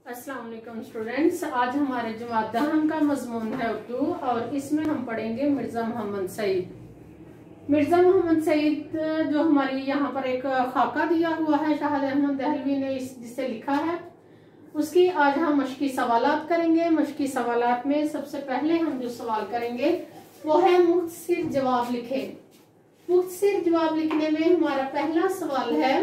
अस्सलाम वालेकुम स्टूडेंट्स, आज हमारे जमात दहम का मजमून है उर्दू और इसमें हम पढ़ेंगे मिर्ज़ा मोहम्मद सईद। मिर्ज़ा मोहम्मद सईद जो हमारी यहाँ पर एक खाका दिया हुआ है शाहिद अहमद दहलवी ने जिसे लिखा है, उसकी आज हम मशकी सवालात करेंगे। मशकी सवालात में सबसे पहले हम जो सवाल करेंगे वो है मुख्तसिर जवाब लिखें। मुख्तसिर जवाब लिखने में हमारा पहला सवाल है,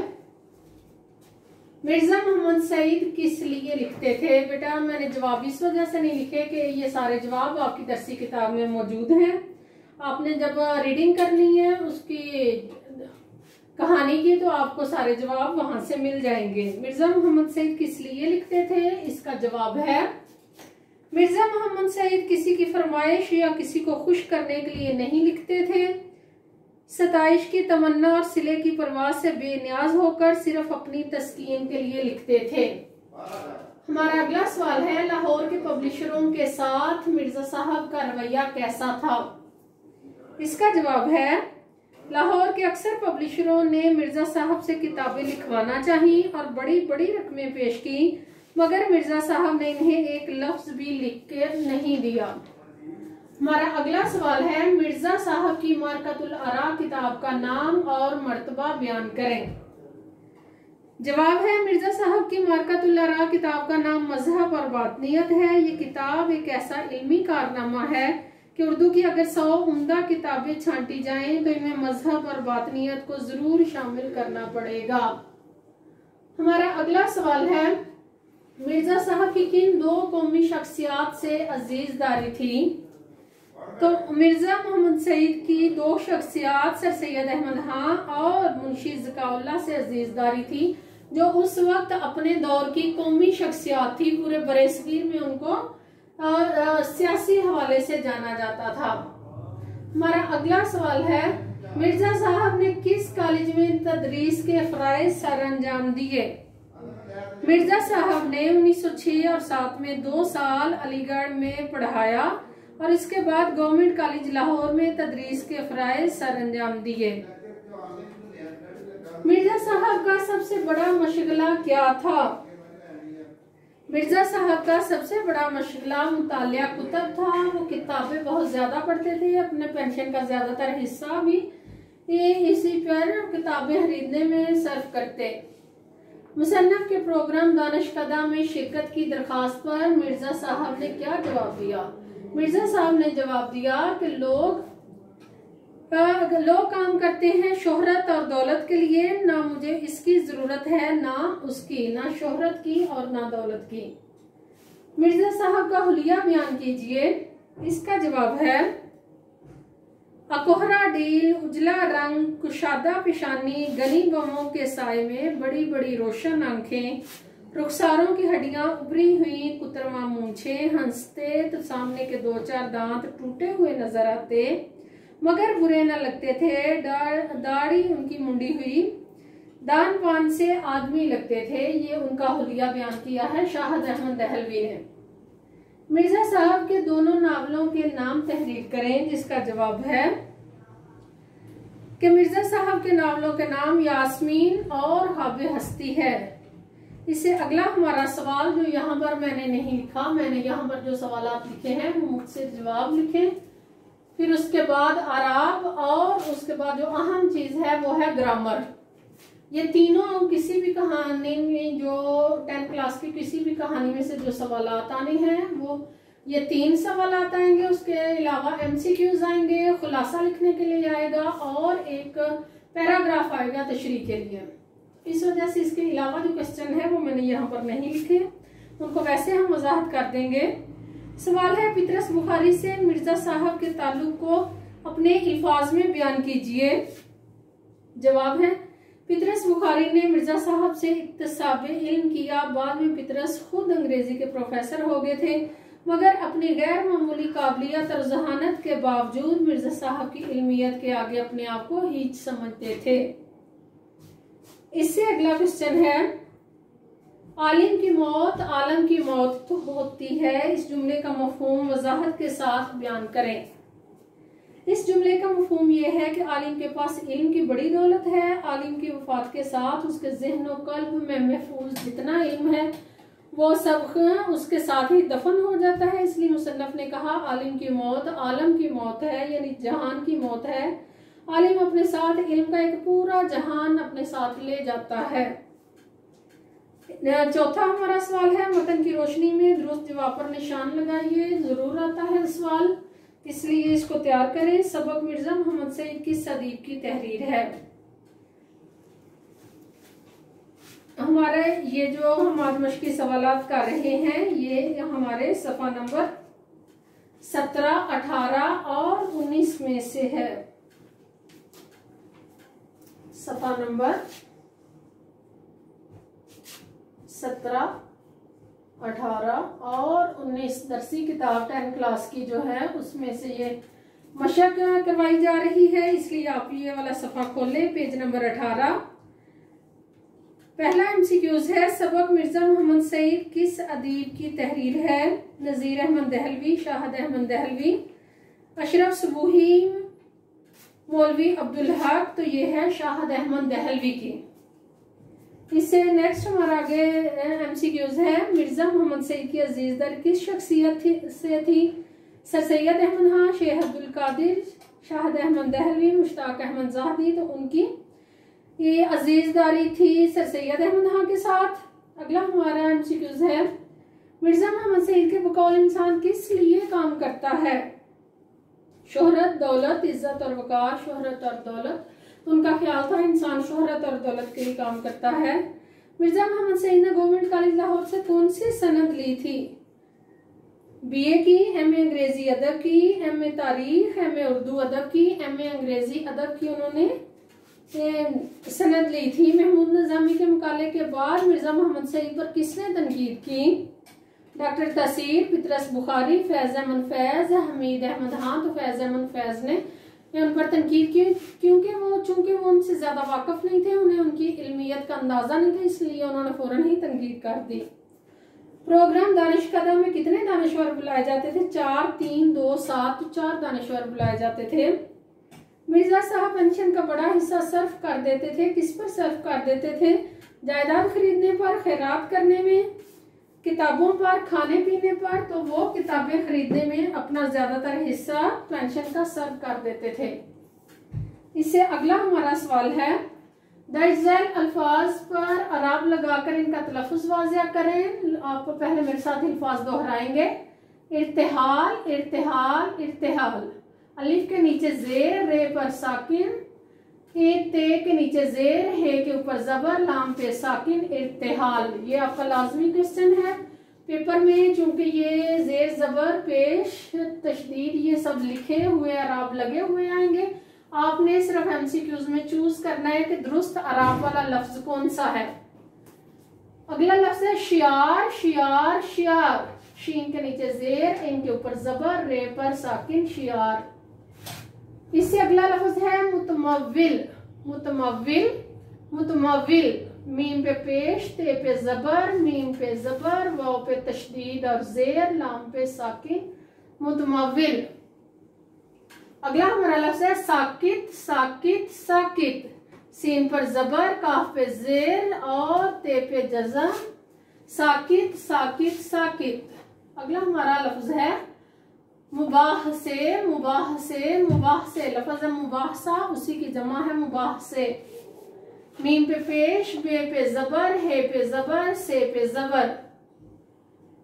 मिर्जा मोहम्मद सईद किस लिए लिखते थे? बेटा मैंने जवाब इस वजह से नहीं लिखे कि ये सारे जवाब आपकी दरसी किताब में मौजूद हैं। आपने जब रीडिंग करनी है उसकी कहानी की तो आपको सारे जवाब वहां से मिल जाएंगे। मिर्जा मोहम्मद सईद किस लिए लिखते थे? इसका जवाब है, मिर्जा मोहम्मद सईद किसी की फरमाइश या किसी को खुश करने के लिए नहीं लिखते थे। सताइश की तमन्ना और सिले की परवाह से बेनियाज होकर सिर्फ अपनी तस्कीन के लिए लिखते थे। हमारा अगला सवाल है, लाहौर के पब्लिशरों के साथ मिर्जा साहब का रवैया कैसा था? इसका जवाब है, लाहौर के अक्सर पब्लिशरों ने मिर्जा साहब से किताबें लिखवाना चाहिए और बड़ी बड़ी रकमें पेश की, मगर मिर्जा साहब ने इन्हें एक लफ्ज भी लिख कर नहीं दिया। हमारा अगला सवाल है, मिर्जा साहब की मारकतुल आरा किताब का नाम और मर्तबा बयान करें। जवाब है, मिर्जा साहब की मारकतुल आरा किताब का नाम मजहब और बातनियत है। ये किताब एक ऐसा इल्मी कारनामा है कि उर्दू की अगर 100 उम्दा किताबें छांटी जाएं तो इनमें मजहब और बातनियत को जरूर शामिल करना पड़ेगा। हमारा अगला सवाल है, मिर्जा साहब की किन दो कौमी शख्सियात से अजीजदारी थी? तो मिर्जा मोहम्मद सईद की दो शख्सियात सर सैयद अहमद खां और मुंशी ज़काउल्लाह से अजीजदारी थी, जो उस वक्त अपने दौर की कौमी शख्सियात थी। पूरे बरेसगीर में उनको सियासी हवाले से जाना जाता था। हमारा अगला सवाल है, मिर्जा साहब ने किस कॉलेज में तदरीस के फराइज सर अंजाम दिए? मिर्जा साहब ने 1906 और 7 में 2 साल अलीगढ़ में पढ़ाया और इसके बाद गवर्नमेंट कॉलेज लाहौर में तदरीस के फराइज सर अंजाम दिए। मिर्जा साहब का सबसे बड़ा मशगला क्या था? मिर्जा साहब का सबसे बड़ा मशगला मुतालिया कुतब था। वो किताबें बहुत ज्यादा पढ़ते थे, अपने पेंशन का ज्यादातर हिस्सा भी इसी पर किताबें खरीदने में सर्फ करते। मुसन्नफ के प्रोग्राम दानिशकदा में शिरकत की दरखास्त पर मिर्जा साहब ने क्या जवाब दिया? मिर्जा साहब ने जवाब दिया कि लोग काम करते हैं शोहरत और दौलत के लिए, ना मुझे इसकी जरूरत है ना उसकी, ना शोहरत की और ना दौलत की। मिर्जा साहब का हुलिया बयान कीजिए। इसका जवाब है, अकोहरा डील, उजला रंग, कुशादा पेशानी, घनी बमों के साए में बड़ी बड़ी रोशन आंखें, रुखसारों की हड्डियां उभरी हुई, कुतरमा मूंछे, हंसते तो सामने के 2-4 दांत टूटे हुए नजर आते मगर बुरे न लगते थे। दाढ़ी उनकी मुंडी हुई, दान पान से आदमी लगते थे। ये उनका हुलिया बयान किया है शाहिद अहमद दहलवी ने। मिर्जा साहब के दोनों नावलों के नाम तहरीर करें। जिसका जवाब है कि मिर्जा साहब के नावलों के नाम यास्मीन और हाबे हस्ती है। इससे अगला हमारा सवाल जो यहाँ पर मैंने नहीं लिखा, मैंने यहाँ पर जो सवाल लिखे हैं वो मुझसे जवाब लिखें। फिर उसके बाद आराब और उसके बाद जो अहम चीज है वो है ग्रामर। ये तीनों किसी भी कहानी में, जो 10th क्लास की किसी भी कहानी में से जो सवाल आने हैं वो ये 3 सवाल आएंगे। उसके अलावा MCQs आएंगे, खुलासा लिखने के लिए आएगा और एक पैराग्राफ आएगा तशरीह के लिए। इस वजह से इसके अलावा जो क्वेश्चन है वो मैंने यहाँ पर नहीं लिखे, उनको वैसे हम वजाहत कर देंगे। सवाल है, पितरस बुखारी से मिर्जा साहब के ताल्लुक को अपने अल्फाज में बयान कीजिए। जवाब है, पितरस बुखारी ने मिर्जा साहब से इक्तिसाबे इल्म किया। बाद में पितरस खुद अंग्रेजी के प्रोफेसर हो गए थे, मगर अपनी गैर मामूली काबिलियत और जहानत के बावजूद मिर्जा साहब की इल्मियत के आगे अपने आप को हीच समझते थे। इससे अगला क्वेश्चन है, आलिम की मौत आलम की मौत तो होती है। इस जुमले का मफहूम वजाहत के साथ बयान करें। इस जुमले का मफहूम यह है कि आलिम के पास इल्म की बड़ी दौलत है। आलिम की वफात के साथ उसके ज़हन और कल्ब में महफूज जितना इल्म है वो सब उसके साथ ही दफन हो जाता है। इसलिए मुसन्नफ ने कहा आलिम की मौत आलम की मौत है, यानी जहान की मौत है। आलिम अपने साथ इल्म का एक पूरा जहान अपने साथ ले जाता है। चौथा हमारा सवाल है, मतन की रोशनी में दुरुस्त जवाब पर निशान लगाइए। जरूर आता है सवाल, इसलिए इसको तैयार करें। सबक मिर्जा मोहम्मद सईद किस अदीब की तहरीर है? हमारे ये जो हम आज मश्की सवालात कर रहे हैं ये हमारे सफा नंबर 17, 18 और 19 में से है। सफा नंबर 17, 18 और 19 दरसी किताब 10 क्लास की जो है उसमें से ये मशक करवाई जा रही है। इसलिए आप ये वाला सफा खोलें, पेज नंबर 18। पहला एमसीक्यूज है, सबक मिर्जा मोहम्मद सईद किस अदीब की तहरीर है? नजीर अहमद दहलवी, शाहिद अहमद दहलवी, अशरफ सुबूही, मौलवी अब्दुल हक। तो ये है शाहिद अहमद दहलवी की। इससे नेक्स्ट हमारा आगे एमसीक्यूज है, मिर्जा मोहम्मद सईद की अजीज दर किस शख्सियत से थी? सर सैयद अहमद खां, शेख अब्दुल कादिर, शाहिद अहमद दहलवी, मुश्ताक अहमद ज़ाहदी। तो उनकी ये अजीजदारी थी सर सैयद अहमद खां के साथ। अगला हमारा एमसीक्यूज है, मिर्जा मोहम्मद सईद के बकौल इंसान किस लिए काम करता है? शोहरत, दौलत, इज्जत और वकार। शोहरत और दौलत, तो उनका ख्याल था इंसान शोहरत और दौलत के लिए काम करता है। मिर्जा मोहम्मद सईद ने गवर्नमेंट कॉलेज लाहौर से कौन सी सनद ली थी? बीए की, एमए अंग्रेजी अदब की, एमए तारीख, एमए उर्दू अदब की, एमए अंग्रेजी अदब की उन्होंने सनद ली थी। महमूद निजामी के मुकाले के बाद मिर्जा मोहम्मद सईद पर किसने तनकीद की? डॉक्टर तसीर, पितरस बुखारी, फैज अहमद फैज, हमीद अहमद खान। तो फैज अहमद फैज ने उन पर तनकीद की चूंकि वो उनसे ज्यादा वाकिफ नहीं थे, उन्हें उनकी इल्मियत का अंदाजा नहीं था, इसलिए उन्होंने फौरन ही तनकीद कर दी। प्रोग्राम दानिश कदम में कितने दानिश्वर बुलाए जाते थे? 4, 3, 2, 7। 4 दानिश्वर बुलाए जाते थे। मिर्जा साहब पेंशन का बड़ा हिस्सा सर्फ कर देते थे। किस पर सर्फ कर देते थे? जायदाद खरीदने पर, खैरात करने में, किताबों पर, खाने पीने पर। तो वो किताबें खरीदने में अपना ज्यादातर हिस्सा पेंशन का सर्व कर देते थे। इससे अगला हमारा सवाल है, दर्ज झैल अल्फाज पर अराब लगाकर इनका तलफ़ुज़ वाज़िया करें। आप पहले मेरे साथ अल्फाज दोहराएंगे। इर्तिहाल, इर्तिहाल, इर्तिहाल। अलिफ के नीचे जेर, रे पर साकिन, ते के नीचे जेर, हे के ऊपर जबर, लाम पे साकिन, इर्तिहाल। ये आपका लाजमी क्वेश्चन है पेपर में, चूंकि ये जेर, जबर, पेश, तशदीद ये सब लिखे हुए अराब लगे हुए आएंगे। आपने सिर्फ एमसीक्यूज में चूज करना है कि दुरुस्त अराब वाला लफ्ज कौन सा है। अगला लफ्ज है शियार, शियार, शियार। शीन के नीचे जेर, इन के ऊपर जबर, रे पर साकिन, शियार। इससे अगला लफ्ज है मुतमव्विल, मुतमव्विल, मुतमव्विल। मीम पे पेश, ते पे जबर, मीम पे जबर, वाव पे तशदीद और जेर, लाम पे साकिन, मुतमव्विल। अगला हमारा लफ्ज है साकित, साकित, साकित। सीन पर जबर, काफ पे जेर और ते पे जज़म, साकित, साकित, साकित। अगला हमारा लफ्ज है मुबाह से, मुबाह से, मुबाह से। लफ्ज है मुबाहसा, उसी की जमा है मुबाह से। मीम पे पेश, बे पे जबर, हे पे जबर, से पे जबर।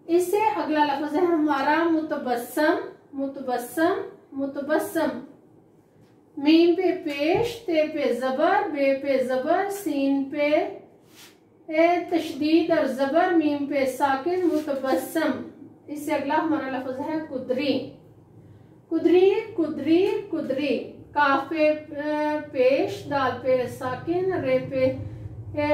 इससे अगला लफ्ज है हमारा मुतबस्सम, मुतबस्सम, मुतबस्सम। मीम पे पेश, ते पे जबर, बे पे जबर, सीन पे तशदीद और जबर, मीम पे साकिन, मुतबस्सम। इससे अगला हमारा लफ्ज है कुदरी, कुदरी, कुदरी, कुदरी। काफ पे पेश, दाल पे साकिन, रे पे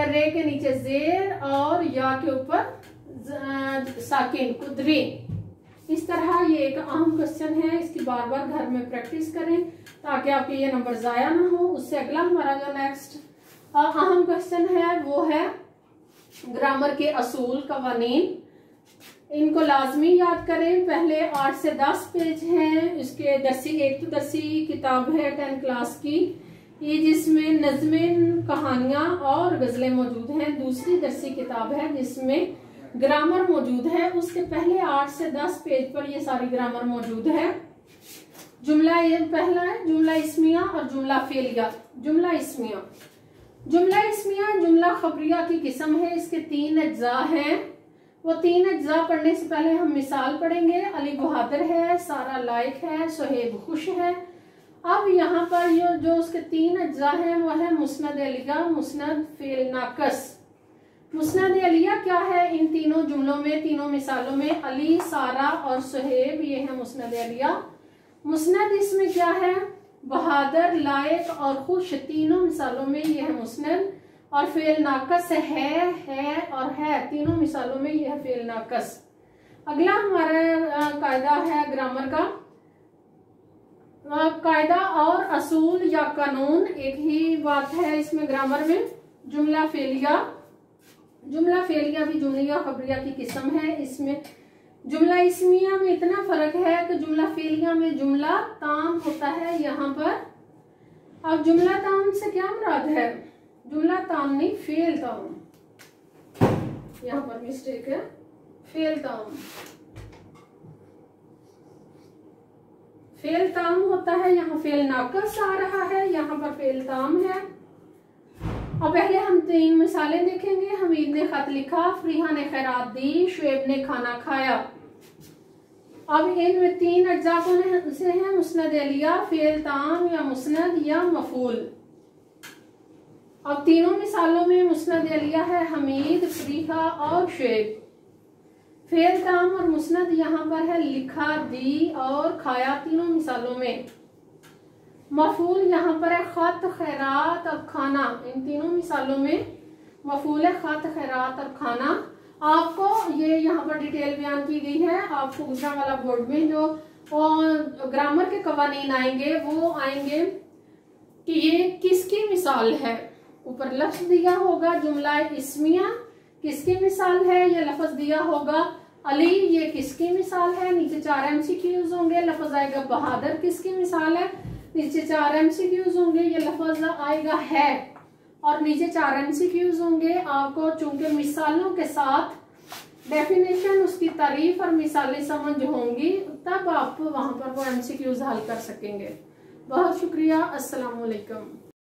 रे के नीचे जेर और या के ऊपर साकिन, कुदरी। इस तरह ये एक अहम क्वेश्चन है, इसकी बार बार घर में प्रैक्टिस करें ताकि आपके ये नंबर जाया ना हो। उससे अगला हमारा जो नेक्स्ट अहम क्वेश्चन है वो है ग्रामर के असूल, कवानीन। इनको लाजमी याद करें। पहले 8 से 10 पेज हैं। इसके दरसी, एक तो दरसी किताब है 10 क्लास की, ये जिसमें नज़में, कहानियां और गजलें मौजूद हैं। दूसरी दरसी किताब है जिसमें ग्रामर मौजूद है, उसके पहले 8 से 10 पेज पर ये सारी ग्रामर मौजूद है। जुमला ये पहला है जुमला इस्मिया और जुमला फेलिया। जुमला इस्मिया, जुमला इस्मिया जुमला खबरिया की किस्म है। इसके 3 अज्जा हैं। वो 3 अज्जा पढ़ने से पहले हम मिसाल पढ़ेंगे। अली बहादुर है, सारा लायक है, सुहेब खुश है। अब यहाँ पर ये जो उसके 3 अज्जा हैं वो है मुस्नद अलिया, मुस्नद फेल नाकस। मुस्नद अलिया क्या है? इन तीनों जुमलों में, तीनों मिसालों में अली, सारा और सुहेब, ये है मुस्नद अलिया। मुस्नद इसमें क्या है? बहादुर, लायक और खुश, तीनों मिसालों में ये है मुस्नद। और फेल नाकस है और है, तीनों मिसालों में ये है फेल नाकस। अगला हमारा कायदा है ग्रामर का। कायदा और असूल या कानून एक ही बात है इसमें ग्रामर में। जुमला फेलिया, जुमला फेलिया भी जुमलिया खबरिया की किस्म है। इसमें जुमला इस्मिया में इतना फर्क है कि जुमला फेलिया में जुमला ताम होता है यहाँ पर। अब जुमला ताम से क्या मुराद है? जुमला ताम नहीं, फेल ताम, यहाँ पर मिस्टेक है, फेल ताम। फेल ताम होता है, यहाँ फेल नाकस आ रहा है, यहाँ पर फेल ताम है। अब पहले हम 3 मिसालें देखेंगे। हमीद ने खत लिखा, फरीहा ने खैरात दी, शुएब ने खाना खाया। अब इनमें 3 अज्जा कौन से हैं? मुस्नद अलिया, फेल ताम या मुस्नद या मफूल। अब तीनों मिसालों में मुस्नद अलिया है हमीद, फरीहा और शुएब। फेल ताम और मुस्नद यहाँ पर है लिखा, दी और खाया, तीनों मिसालों में। मफूल यहाँ पर है खत, खैरात और खाना, इन तीनों मिसालों में मफूल है खत, खैरात और खाना। आपको ये यहाँ पर डिटेल बयान की गई है। आपको गुजरा वाला बोर्ड में जो ग्रामर के कवानीन आएंगे वो आएंगे कि ये किसकी मिसाल है। ऊपर लफ्ज दिया होगा जुमला इस्मिया किसकी मिसाल है, ये लफ्ज दिया होगा अली, ये किसकी मिसाल है। नीचे 4 MCQs होंगे, लफ्ज आएगा बहादुर किसकी मिसाल है। नीचे 4 MCQs होंगे, ये लफ्ज आएगा है। और नीचे 4 MCQs होंगे। आपको चूंकि मिसालों के साथ डेफिनेशन, उसकी तारीफ और मिसालें समझ होंगी, तब आप वहां पर वो MCQs हल कर सकेंगे। बहुत शुक्रिया। अस्सलाम वालेकुम।